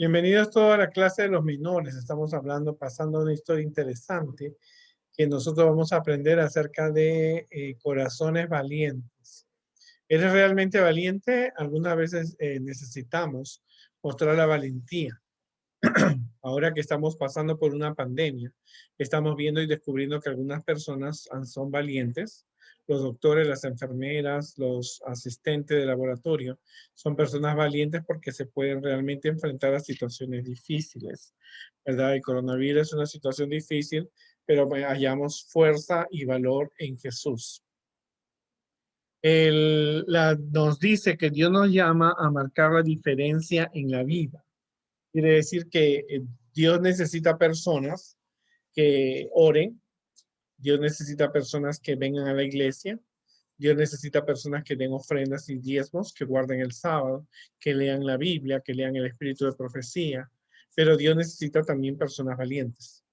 Bienvenidos todos a la clase de los menores. Estamos hablando, pasando una historia interesante que nosotros vamos a aprender acerca de corazones valientes. ¿Eres realmente valiente? Algunas veces necesitamos mostrar la valentía. Ahora que estamos pasando por una pandemia, estamos viendo y descubriendo que algunas personas son valientes. Los doctores, las enfermeras, los asistentes de laboratorio son personas valientes porque se pueden realmente enfrentar a situaciones difíciles, ¿verdad? El coronavirus es una situación difícil, pero hallamos fuerza y valor en Jesús. Nos dice que Dios nos llama a marcar la diferencia en la vida. Quiere decir que Dios necesita personas que oren, Dios necesita personas que vengan a la iglesia, Dios necesita personas que den ofrendas y diezmos, que guarden el sábado, que lean la Biblia, que lean el espíritu de profecía, pero Dios necesita también personas valientes.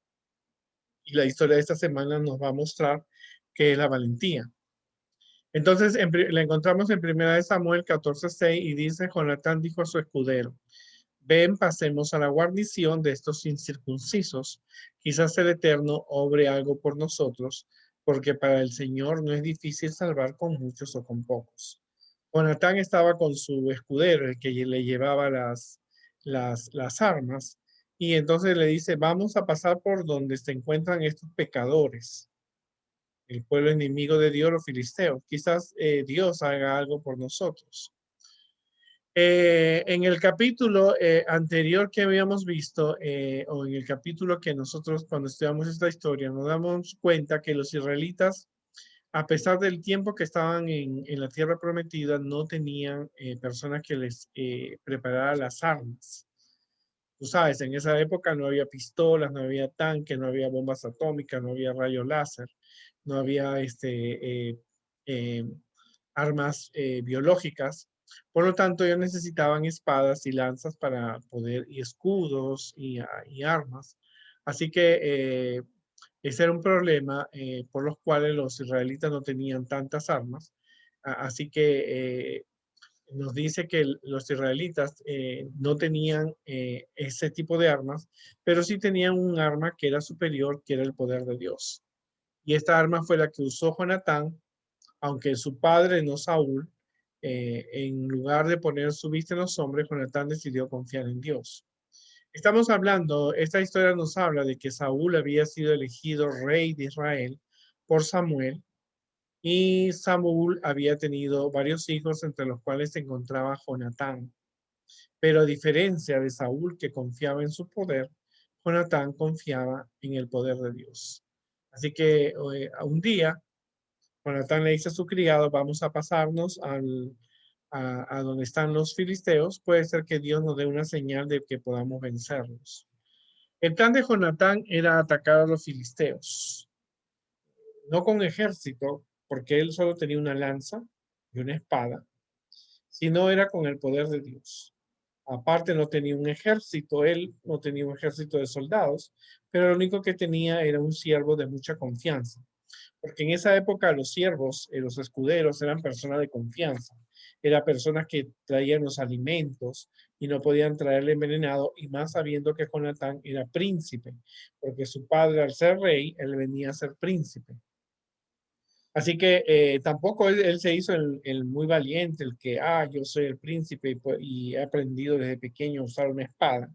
Y la historia de esta semana nos va a mostrar qué es la valentía. Entonces la encontramos en 1 Samuel 14:6 y dice: Jonatán dijo a su escudero: ven, pasemos a la guarnición de estos incircuncisos. Quizás el Eterno obre algo por nosotros, porque para el Señor no es difícil salvar con muchos o con pocos. Jonatán estaba con su escudero, el que le llevaba las armas, y entonces le dice: vamos a pasar por donde se encuentran estos pecadores, el pueblo enemigo de Dios, los filisteos. Quizás Dios haga algo por nosotros. En el capítulo anterior que habíamos visto, o en el capítulo que nosotros cuando estudiamos esta historia, nos damos cuenta que los israelitas, a pesar del tiempo que estaban en la tierra prometida, no tenían personas que les prepararan las armas. Tú sabes, en esa época no había pistolas, no había tanques, no había bombas atómicas, no había rayos láser, no había eh, armas biológicas. Por lo tanto, ellos necesitaban espadas y lanzas para poder, y escudos y armas. Así que ese era un problema por los cuales los israelitas no tenían tantas armas. Así que nos dice que los israelitas no tenían ese tipo de armas, pero sí tenían un arma que era superior, que era el poder de Dios. Y esta arma fue la que usó Jonatán, aunque su padre no Saúl, en lugar de poner su vista en los hombres, Jonatán decidió confiar en Dios. Estamos hablando, esta historia nos habla de que Saúl había sido elegido rey de Israel por Samuel, y Saúl había tenido varios hijos, entre los cuales se encontraba Jonatán. Pero a diferencia de Saúl, que confiaba en su poder, Jonatán confiaba en el poder de Dios. Así que un día, Jonatán le dice a su criado: vamos a pasarnos a donde están los filisteos. Puede ser que Dios nos dé una señal de que podamos vencerlos. El plan de Jonatán era atacar a los filisteos, no con ejército, porque él solo tenía una lanza y una espada, sino era con el poder de Dios. Aparte, no tenía un ejército, él no tenía un ejército de soldados, pero lo único que tenía era un siervo de mucha confianza, porque en esa época los siervos, los escuderos, eran personas de confianza, eran personas que traían los alimentos y no podían traerle envenenado, y más sabiendo que Jonatán era príncipe, porque su padre, al ser rey, él venía a ser príncipe. Así que tampoco él se hizo el muy valiente, el que, yo soy el príncipe y he aprendido desde pequeño a usar una espada.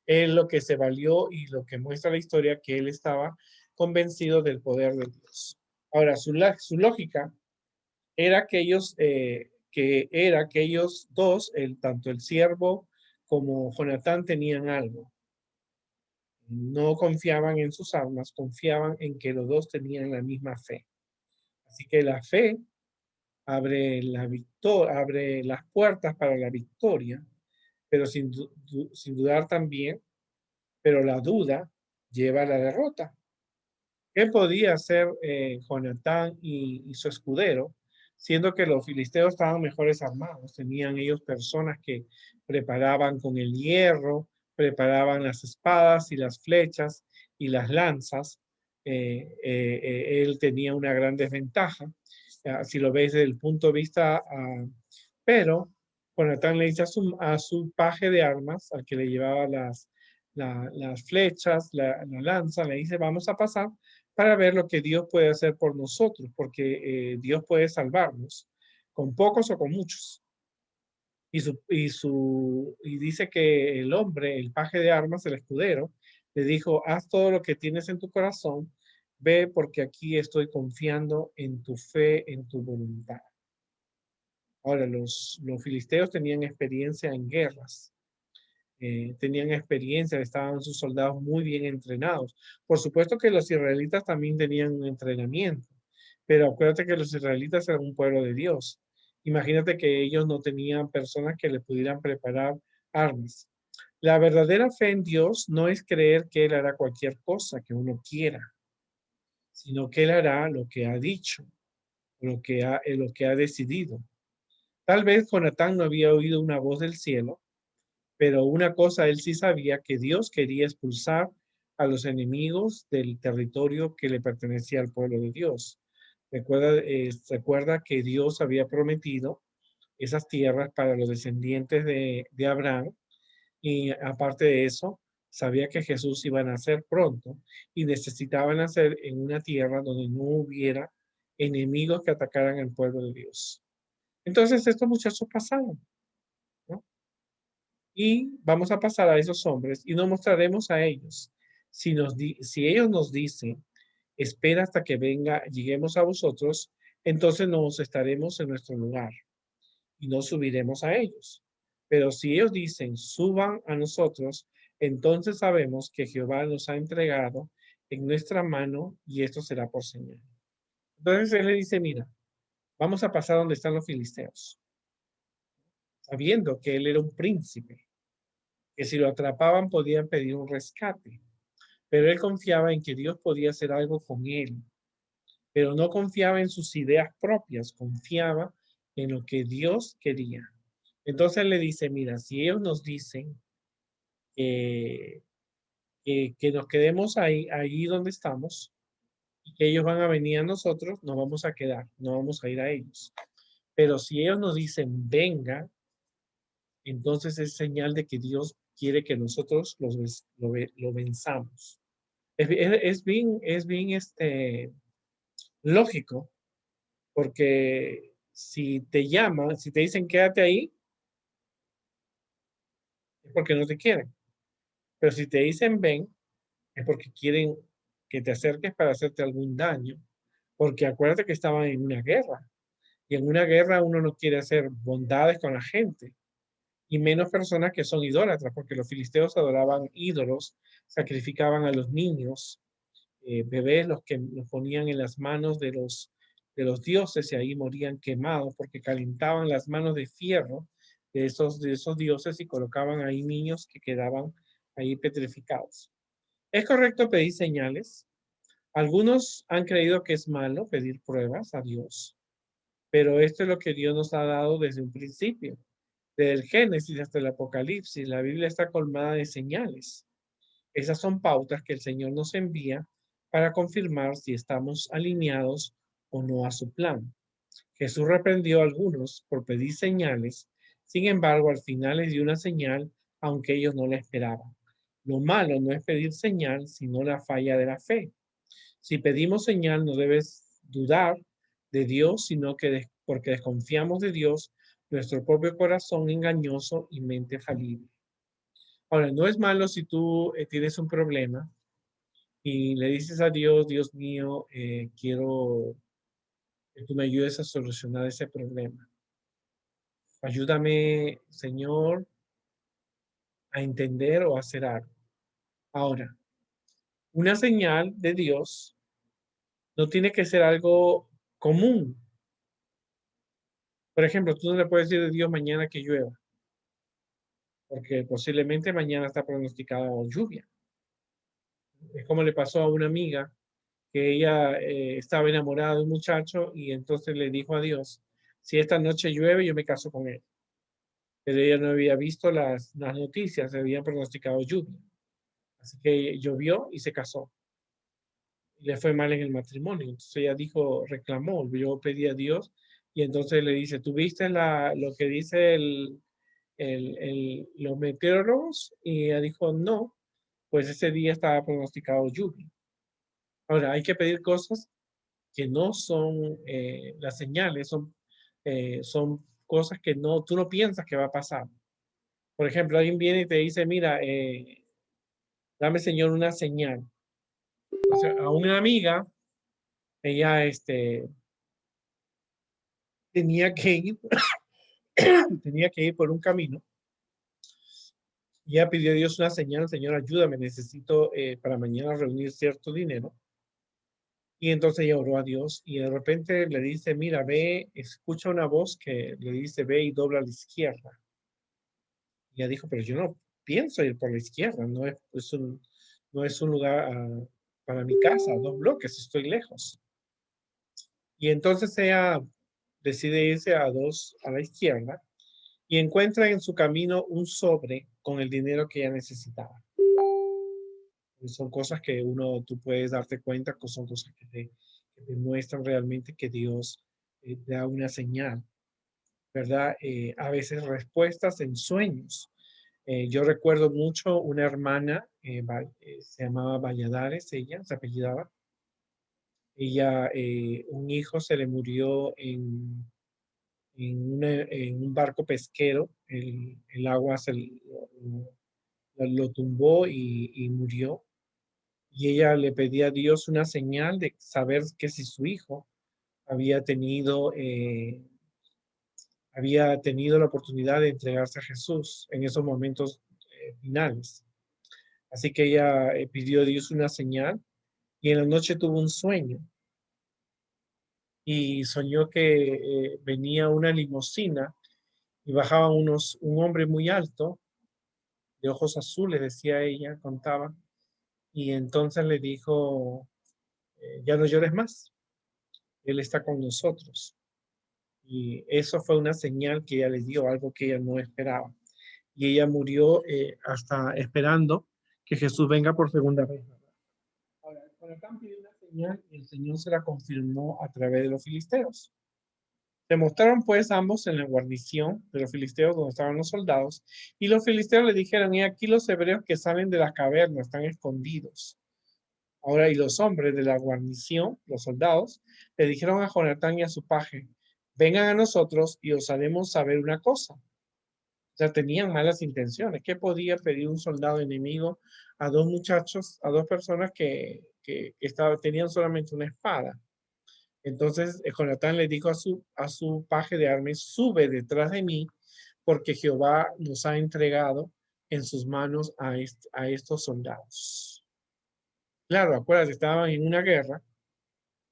Él lo que se valió y lo que muestra la historia, que él estaba convencido del poder de Dios. Ahora, su lógica era que ellos dos, tanto el siervo como Jonatán, tenían algo. No confiaban en sus armas, confiaban en que los dos tenían la misma fe. Así que la fe abre las puertas para la victoria, pero sin dudar también, pero la duda lleva a la derrota. ¿Qué podía hacer Jonatán y su escudero, siendo que los filisteos estaban mejores armados? Tenían ellos personas que preparaban con el hierro, preparaban las espadas y las flechas y las lanzas. Él tenía una gran desventaja, si lo ves desde el punto de vista, pero Jonatán le dice a su paje de armas, al que le llevaba las flechas, la lanza, le dice, vamos a pasar para ver lo que Dios puede hacer por nosotros, porque Dios puede salvarnos, con pocos o con muchos. Y dice que el hombre, el paje de armas, el escudero, le dijo, haz todo lo que tienes en tu corazón, ve porque aquí estoy confiando en tu fe, en tu voluntad. Ahora, los filisteos tenían experiencia en guerras, tenían experiencia, estaban sus soldados muy bien entrenados. Por supuesto que los israelitas también tenían un entrenamiento, pero acuérdate que los israelitas eran un pueblo de Dios. Imagínate que ellos no tenían personas que le pudieran preparar armas. La verdadera fe en Dios no es creer que Él hará cualquier cosa que uno quiera, sino que Él hará lo que ha dicho, lo que ha decidido. Tal vez Jonatán no había oído una voz del cielo, pero una cosa él sí sabía, que Dios quería expulsar a los enemigos del territorio que le pertenecía al pueblo de Dios. Recuerda que Dios había prometido esas tierras para los descendientes de Abraham, y aparte de eso, sabía que Jesús iba a nacer pronto y necesitaba nacer en una tierra donde no hubiera enemigos que atacaran al pueblo de Dios. Entonces estos muchachos pasaron, ¿no? Y vamos a pasar a esos hombres y nos mostraremos a ellos. Si ellos nos dicen, espera hasta que venga, lleguemos a vosotros, entonces nos estaremos en nuestro lugar y no subiremos a ellos. Pero si ellos dicen, suban a nosotros, entonces sabemos que Jehová nos ha entregado en nuestra mano y esto será por señal. Entonces él le dice, mira, vamos a pasar donde están los filisteos, sabiendo que él era un príncipe, que si lo atrapaban podían pedir un rescate. Pero él confiaba en que Dios podía hacer algo con él, pero no confiaba en sus ideas propias, confiaba en lo que Dios quería. Entonces le dice, mira, si ellos nos dicen que, que nos quedemos ahí donde estamos y que ellos van a venir a nosotros, nos vamos a quedar, no vamos a ir a ellos. Pero si ellos nos dicen, venga, entonces es señal de que Dios quiere que nosotros lo venzamos. Es bien lógico, porque si te llaman, si te dicen quédate ahí, es porque no te quieren. Pero si te dicen ven, es porque quieren que te acerques para hacerte algún daño. Porque acuérdate que estaban en una guerra. Y en una guerra uno no quiere hacer bondades con la gente. Y menos personas que son idólatras, porque los filisteos adoraban ídolos, sacrificaban a los niños, bebés, los que los ponían en las manos de los dioses y ahí morían quemados porque calentaban las manos de fierro de esos dioses y colocaban ahí niños que quedaban ahí petrificados. ¿Es correcto pedir señales? Algunos han creído que es malo pedir pruebas a Dios, pero esto es lo que Dios nos ha dado desde un principio. Desde el Génesis hasta el Apocalipsis, la Biblia está colmada de señales. Esas son pautas que el Señor nos envía para confirmar si estamos alineados o no a su plan. Jesús reprendió a algunos por pedir señales, sin embargo, al final les dio una señal, aunque ellos no la esperaban. Lo malo no es pedir señal, sino la falla de la fe. Si pedimos señal, no debes dudar de Dios, sino que porque desconfiamos de Dios, nuestro propio corazón engañoso y mente falible. Ahora, no es malo si tú tienes un problema y le dices a Dios, Dios mío, quiero que tú me ayudes a solucionar ese problema. Ayúdame, Señor, a entender o a hacer algo. Ahora, una señal de Dios no tiene que ser algo común. Por ejemplo, tú no le puedes decir a Dios mañana que llueva, porque posiblemente mañana está pronosticada lluvia. Es como le pasó a una amiga que ella estaba enamorada de un muchacho y entonces le dijo a Dios, si esta noche llueve, yo me caso con él. Pero ella no había visto las noticias, se habían pronosticado lluvia. Así que llovió y se casó. Y le fue mal en el matrimonio. Entonces ella dijo, reclamó, yo pedí a Dios y entonces le dice, ¿tú viste lo que dice los meteorólogos y ella dijo no, pues ese día estaba pronosticado lluvia. Ahora, hay que pedir cosas que no son las señales, son cosas que no, tú no piensas que va a pasar. Por ejemplo, alguien viene y te dice, mira, dame Señor una señal. O sea, a una amiga, ella tenía que ir, tenía que ir por un camino y ella pidió a Dios una señal, Señor, ayúdame, necesito para mañana reunir cierto dinero. Y entonces ella oró a Dios y de repente le dice, mira, ve, escucha una voz que le dice, ve y dobla a la izquierda. Y ella dijo, pero yo no pienso ir por la izquierda, no es un lugar para mi casa, 2 bloques, estoy lejos. Y entonces ella decide irse a la izquierda y encuentra en su camino un sobre con el dinero que ella necesitaba. Y son cosas que tú puedes darte cuenta, que son cosas que te muestran realmente que Dios da una señal, ¿verdad? A veces respuestas en sueños. Yo recuerdo mucho una hermana, se llamaba Valladares, ella se apellidaba. Ella, un hijo se le murió en un barco pesquero, el agua lo tumbó y murió. Y ella le pedía a Dios una señal de saber que si su hijo había tenido, eh, había tenido la oportunidad de entregarse a Jesús en esos momentos finales. Así que ella pidió a Dios una señal y en la noche tuvo un sueño y soñó que venía una limusina y bajaba un hombre muy alto, de ojos azules, decía ella, contaba, y entonces le dijo, ya no llores más, Él está con nosotros. Y eso fue una señal que ella le dio, algo que ella no esperaba. Y ella murió hasta esperando que Jesús venga por segunda vez. Ahora, Jonatán pidió una señal y el Señor se la confirmó a través de los filisteos. Se mostraron pues ambos en la guarnición de los filisteos donde estaban los soldados, y los filisteos le dijeron, y aquí los hebreos que salen de la caverna están escondidos. Ahora, y los hombres de la guarnición, los soldados, le dijeron a Jonatán y a su paje, vengan a nosotros y os haremos saber una cosa. O sea, tenían malas intenciones. ¿Qué podía pedir un soldado enemigo a 2 muchachos, a 2 personas que tenían solamente una espada? Entonces Jonatán le dijo a su paje de armas, sube detrás de mí, porque Jehová nos ha entregado en sus manos a estos soldados. Claro, acuérdate, estaban en una guerra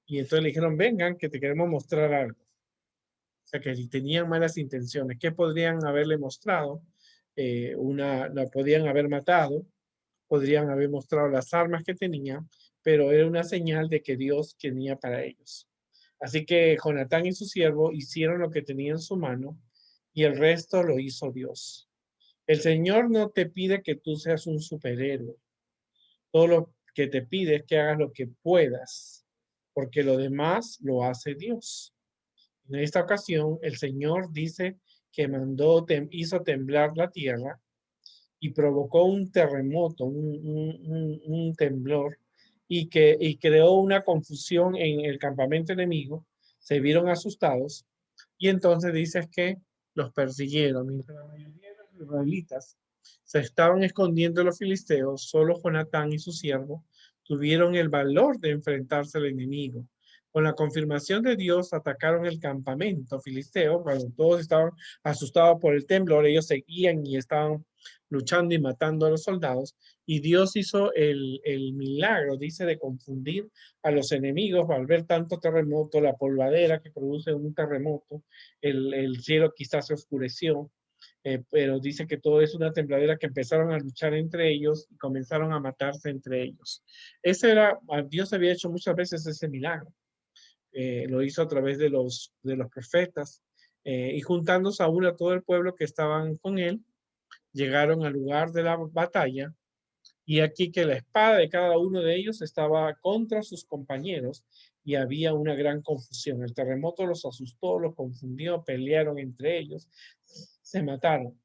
y entonces le dijeron, vengan, que te queremos mostrar algo. O sea, que si tenían malas intenciones, ¿qué podrían haberle mostrado? La podían haber matado, podrían haber mostrado las armas que tenían, pero era una señal de que Dios tenía para ellos. Así que Jonatán y su siervo hicieron lo que tenía en su mano y el resto lo hizo Dios. El Señor no te pide que tú seas un superhéroe. Todo lo que te pide es que hagas lo que puedas, porque lo demás lo hace Dios. En esta ocasión, el Señor dice que hizo temblar la tierra y provocó un terremoto, un temblor, y creó una confusión en el campamento enemigo. Se vieron asustados y entonces dices que los persiguieron. Mientras la mayoría de los israelitas se estaban escondiendo de los filisteos, solo Jonatán y su siervo tuvieron el valor de enfrentarse al enemigo. Con la confirmación de Dios, atacaron el campamento filisteo. Cuando todos estaban asustados por el temblor, ellos seguían y estaban luchando y matando a los soldados. Y Dios hizo el milagro, dice, de confundir a los enemigos al ver tanto terremoto, la polvadera que produce un terremoto, el cielo quizás se oscureció, pero dice que todo es una tembladera que empezaron a luchar entre ellos y comenzaron a matarse entre ellos. Dios había hecho muchas veces ese milagro. Lo hizo a través de los profetas y juntando Saúl a todo el pueblo que estaban con él, llegaron al lugar de la batalla y aquí que la espada de cada uno de ellos estaba contra sus compañeros y había una gran confusión. El terremoto los asustó, los confundió, pelearon entre ellos, se mataron.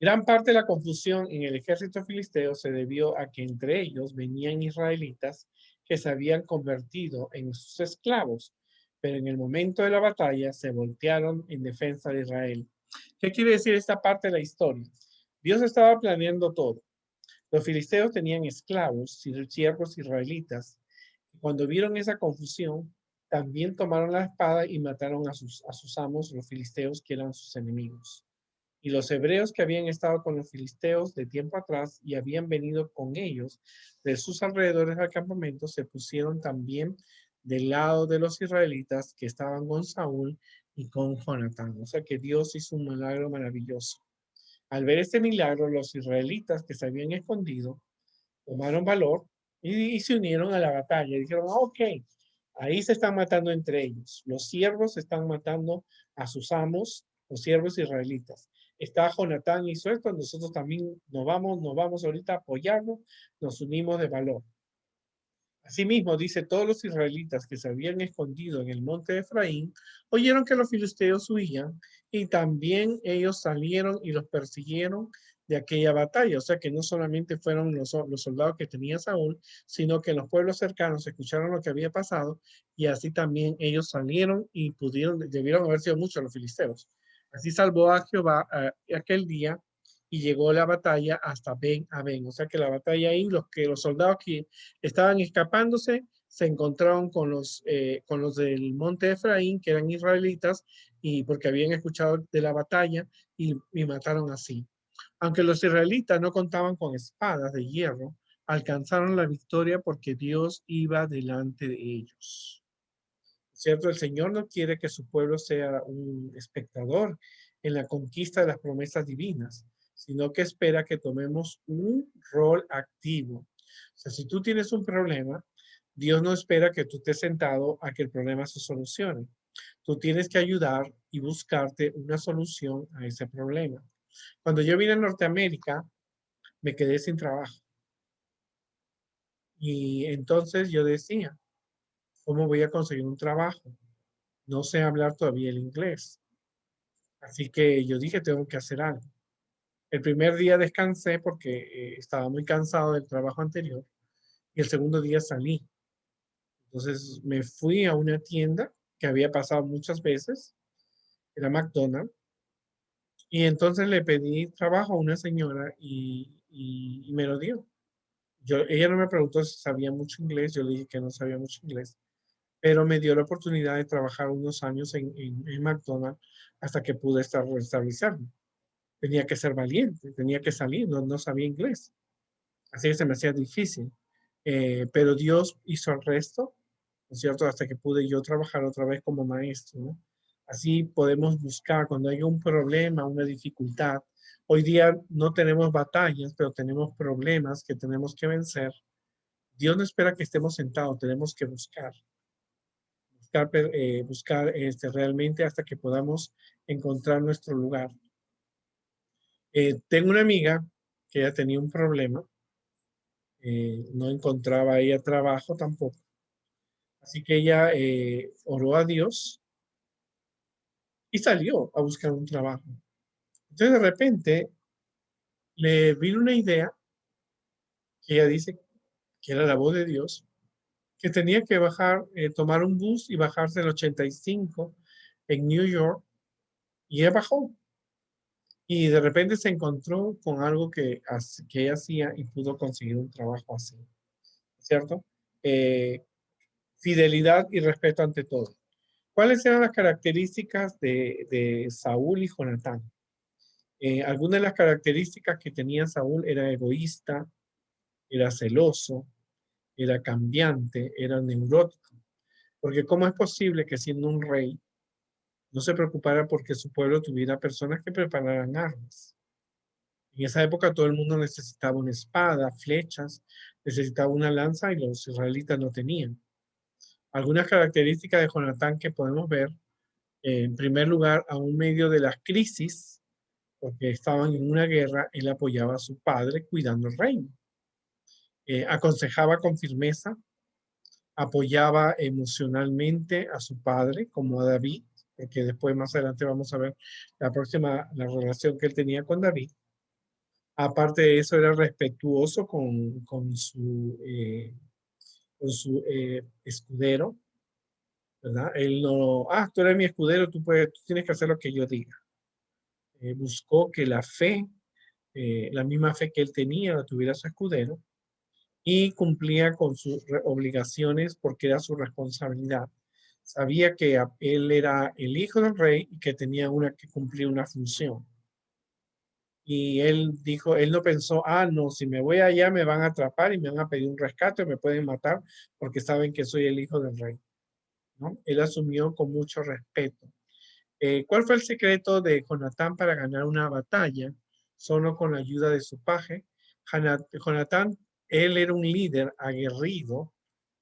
Gran parte de la confusión en el ejército filisteo se debió a que entre ellos venían israelitas que se habían convertido en sus esclavos, pero en el momento de la batalla se voltearon en defensa de Israel. ¿Qué quiere decir esta parte de la historia? Dios estaba planeando todo. Los filisteos tenían esclavos, siervos israelitas. Cuando vieron esa confusión, también tomaron la espada y mataron a sus amos, los filisteos, que eran sus enemigos. Y los hebreos que habían estado con los filisteos de tiempo atrás y habían venido con ellos de sus alrededores al campamento, se pusieron también del lado de los israelitas que estaban con Saúl y con Jonatán. O sea que Dios hizo un milagro maravilloso. Al ver este milagro, los israelitas que se habían escondido tomaron valor y se unieron a la batalla. Dijeron, ok, ahí se están matando entre ellos. Los siervos están matando a sus amos, los siervos israelitas. Está Jonatán y suelto, nosotros también nos vamos ahorita a apoyarnos, nos unimos de valor. Asimismo, dice, todos los israelitas que se habían escondido en el monte de Efraín oyeron que los filisteos huían y también ellos salieron y los persiguieron de aquella batalla. O sea que no solamente fueron los soldados que tenía Saúl, sino que los pueblos cercanos escucharon lo que había pasado y así también ellos salieron y debieron haber sido muchos los filisteos. Así salvó a Jehová aquel día y llegó la batalla hasta Ben a Ben. O sea que la batalla ahí, los soldados que estaban escapándose, se encontraron con los del monte de Efraín, que eran israelitas, y porque habían escuchado de la batalla y mataron así. Aunque los israelitas no contaban con espadas de hierro, alcanzaron la victoria porque Dios iba delante de ellos. ¿Cierto? El Señor no quiere que su pueblo sea un espectador en la conquista de las promesas divinas, sino que espera que tomemos un rol activo. O sea, si tú tienes un problema, Dios no espera que tú estés sentado a que el problema se solucione. Tú tienes que ayudar y buscarte una solución a ese problema. Cuando yo vine a Norteamérica, me quedé sin trabajo. Y entonces yo decía, ¿cómo voy a conseguir un trabajo? No sé hablar todavía el inglés. Así que yo dije, tengo que hacer algo. El primer día descansé porque estaba muy cansado del trabajo anterior y el segundo día salí. Entonces me fui a una tienda que había pasado muchas veces, era McDonald's, y entonces le pedí trabajo a una señora y me lo dio. Ella no me preguntó si sabía mucho inglés, yo le dije que no sabía mucho inglés, pero me dio la oportunidad de trabajar unos años en McDonald's hasta que pude restablecerme. Tenía que ser valiente, tenía que salir, no sabía inglés. Así que se me hacía difícil. Pero Dios hizo el resto, ¿no es cierto? Hasta que pude yo trabajar otra vez como maestro, ¿no? Así podemos buscar cuando hay un problema, una dificultad. Hoy día no tenemos batallas, pero tenemos problemas que tenemos que vencer. Dios no espera que estemos sentados, tenemos que buscar realmente hasta que podamos encontrar nuestro lugar. Tengo una amiga que ella tenía un problema, no encontraba ella trabajo tampoco, así que ella oró a Dios y salió a buscar un trabajo. Entonces de repente le vino una idea que ella dice que era la voz de Dios, que tenía que tomar un bus y bajarse el 85 en New York y ella bajó. Y de repente se encontró con algo que ella hacía y pudo conseguir un trabajo así, ¿cierto? Eh, Fidelidad y respeto ante todo. ¿Cuáles eran las características de Saúl y Jonatán? Algunas de las características que tenía Saúl era egoísta, era celoso, era cambiante, era neurótico. Porque ¿cómo es posible que siendo un rey no se preocupara porque su pueblo tuviera personas que prepararan armas? En esa época todo el mundo necesitaba una espada, flechas, necesitaba una lanza y los israelitas no tenían. Algunas características de Jonatán que podemos ver, en primer lugar, aún medio de las crisis, porque estaban en una guerra, él apoyaba a su padre cuidando el reino. Aconsejaba con firmeza, apoyaba emocionalmente a su padre, como a David, porque después más adelante vamos a ver la relación que él tenía con David. Aparte de eso, era respetuoso con su escudero, ¿verdad? Él no, tú eres mi escudero, tú tienes que hacer lo que yo diga. Buscó que la fe, la misma fe que él tenía, la tuviera su escudero y cumplía con sus obligaciones porque era su responsabilidad. Sabía que él era el hijo del rey y que tenía que cumplir una función. Y él dijo, él no pensó, no, si me voy allá me van a atrapar y me van a pedir un rescate, me pueden matar porque saben que soy el hijo del rey, ¿no? Él asumió con mucho respeto. ¿Cuál fue el secreto de Jonatán para ganar una batalla? Solo con la ayuda de su paje. Jonatán, él era un líder aguerrido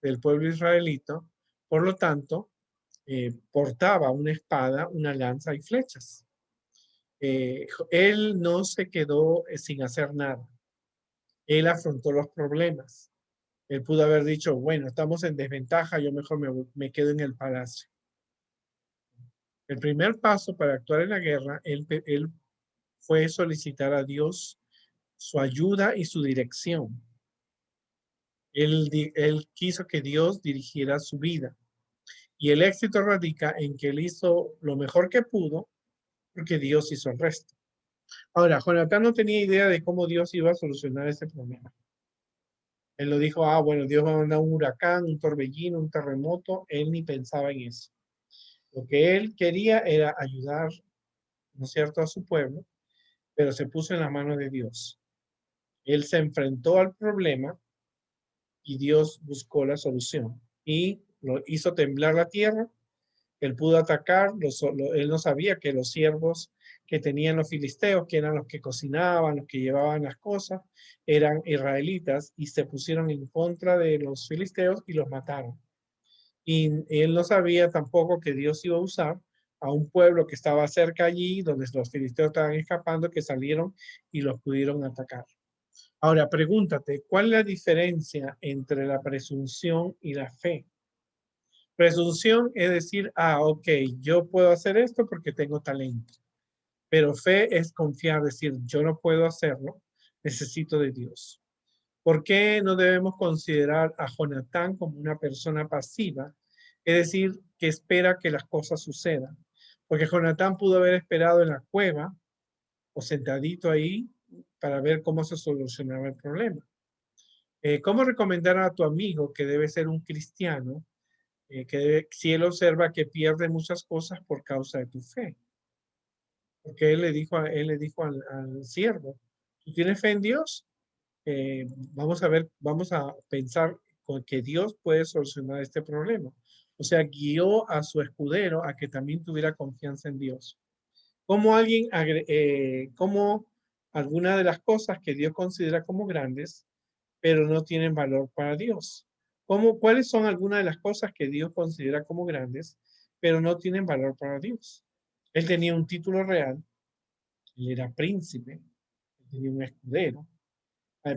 del pueblo israelita, por lo tanto, portaba una espada, una lanza y flechas. Él no se quedó sin hacer nada. Él afrontó los problemas. Él pudo haber dicho, bueno, estamos en desventaja, yo mejor me quedo en el palacio. El primer paso para actuar en la guerra, él fue solicitar a Dios su ayuda y su dirección. Él quiso que Dios dirigiera su vida. Y el éxito radica en que él hizo lo mejor que pudo, porque Dios hizo el resto. Ahora, Jonatán no tenía idea de cómo Dios iba a solucionar ese problema. Él lo dijo, bueno, Dios va a mandar un huracán, un torbellino, un terremoto. Él ni pensaba en eso. Lo que él quería era ayudar, ¿no es cierto?, a su pueblo, pero se puso en las manos de Dios. Él se enfrentó al problema y Dios buscó la solución y lo hizo temblar la tierra. Él pudo atacar, él no sabía que los siervos que tenían los filisteos, que eran los que cocinaban, los que llevaban las cosas, eran israelitas y se pusieron en contra de los filisteos y los mataron. Y él no sabía tampoco que Dios iba a usar a un pueblo que estaba cerca allí, donde los filisteos estaban escapando, que salieron y los pudieron atacar. Ahora, pregúntate, ¿cuál es la diferencia entre la presunción y la fe? Presunción es decir, ok, yo puedo hacer esto porque tengo talento. Pero fe es confiar, decir, yo no puedo hacerlo, necesito de Dios. ¿Por qué no debemos considerar a Jonatán como una persona pasiva? Es decir, que espera que las cosas sucedan. Porque Jonatán pudo haber esperado en la cueva o sentadito ahí para ver cómo se solucionaba el problema. ¿Cómo recomendar a tu amigo que debe ser un cristiano, si él observa que pierde muchas cosas por causa de tu fe? Porque él le dijo al siervo, ¿tú tienes fe en Dios? Vamos a pensar con que Dios puede solucionar este problema. O sea, guió a su escudero a que también tuviera confianza en Dios. Como alguna de las cosas que Dios considera como grandes, pero no tienen valor para Dios. ¿Cuáles son algunas de las cosas que Dios considera como grandes, pero no tienen valor para Dios? Él tenía un título real, él era príncipe, él tenía un escudero,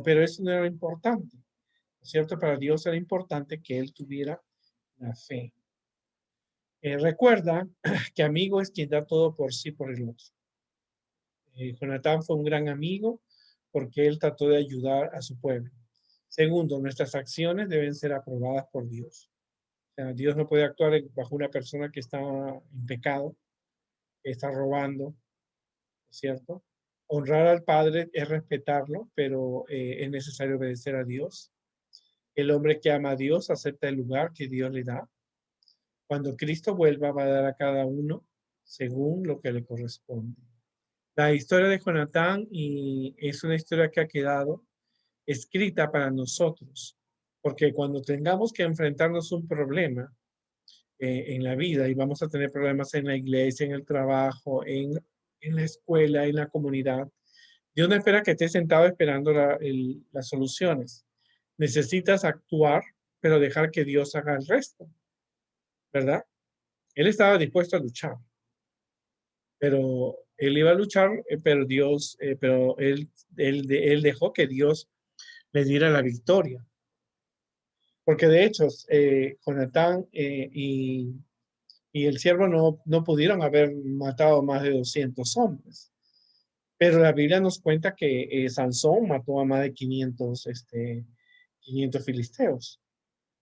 pero eso no era importante, ¿no es cierto? Para Dios era importante que él tuviera la fe. Recuerda que amigo es quien da todo por sí por el otro. Jonatán fue un gran amigo porque él trató de ayudar a su pueblo. Segundo, nuestras acciones deben ser aprobadas por Dios. O sea, Dios no puede actuar bajo una persona que está en pecado, que está robando, ¿cierto? Honrar al Padre es respetarlo, pero es necesario obedecer a Dios. El hombre que ama a Dios acepta el lugar que Dios le da. Cuando Cristo vuelva, va a dar a cada uno según lo que le corresponde. La historia de Jonatán es una historia que ha quedado escrita para nosotros, porque cuando tengamos que enfrentarnos a un problema en la vida y vamos a tener problemas en la iglesia, en el trabajo, en la escuela, en la comunidad, Dios no espera que estés sentado esperando las soluciones. Necesitas actuar, pero dejar que Dios haga el resto, ¿verdad? Él estaba dispuesto a luchar, pero él iba a luchar, pero él dejó que Dios le diera la victoria. Porque de hecho, Jonatán y el siervo no pudieron haber matado más de 200 hombres. Pero la Biblia nos cuenta que Sansón mató a más de 500 filisteos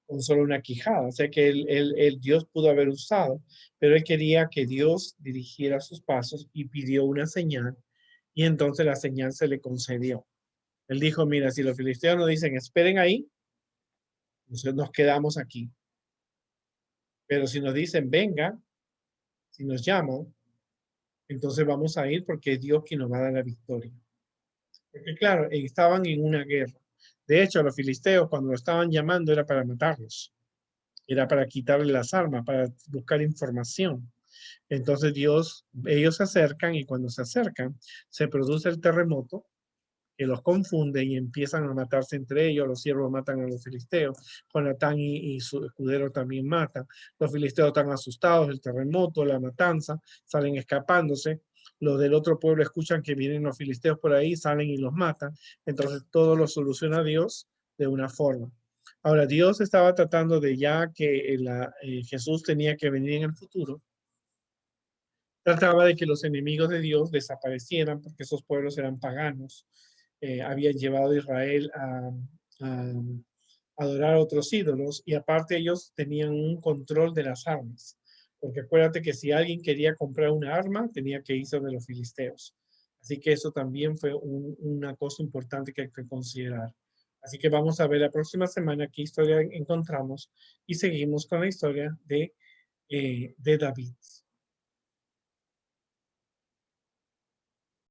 con solo una quijada. O sea que el Dios pudo haber usado, pero él quería que Dios dirigiera sus pasos y pidió una señal y entonces la señal se le concedió. Él dijo, mira, si los filisteos nos dicen, esperen ahí, entonces nos quedamos aquí. Pero si nos dicen, venga, si nos llaman, entonces vamos a ir porque es Dios quien nos va a dar la victoria. Porque claro, estaban en una guerra. De hecho, los filisteos cuando lo estaban llamando era para matarlos, era para quitarle las armas, para buscar información. Entonces ellos se acercan y cuando se acercan, se produce el terremoto que los confunde y empiezan a matarse entre ellos. Los siervos matan a los filisteos. Jonatán y su escudero también matan. Los filisteos están asustados, el terremoto, la matanza, salen escapándose. Los del otro pueblo escuchan que vienen los filisteos por ahí, salen y los matan. Entonces todo lo soluciona Dios de una forma. Ahora, Dios estaba tratando de ya que Jesús tenía que venir en el futuro, trataba de que los enemigos de Dios desaparecieran porque esos pueblos eran paganos, habían llevado a Israel a adorar a otros ídolos y aparte ellos tenían un control de las armas, porque acuérdate que si alguien quería comprar una arma tenía que irse de los filisteos. Así que eso también fue una cosa importante que hay que considerar. Así que vamos a ver la próxima semana qué historia encontramos y seguimos con la historia de David.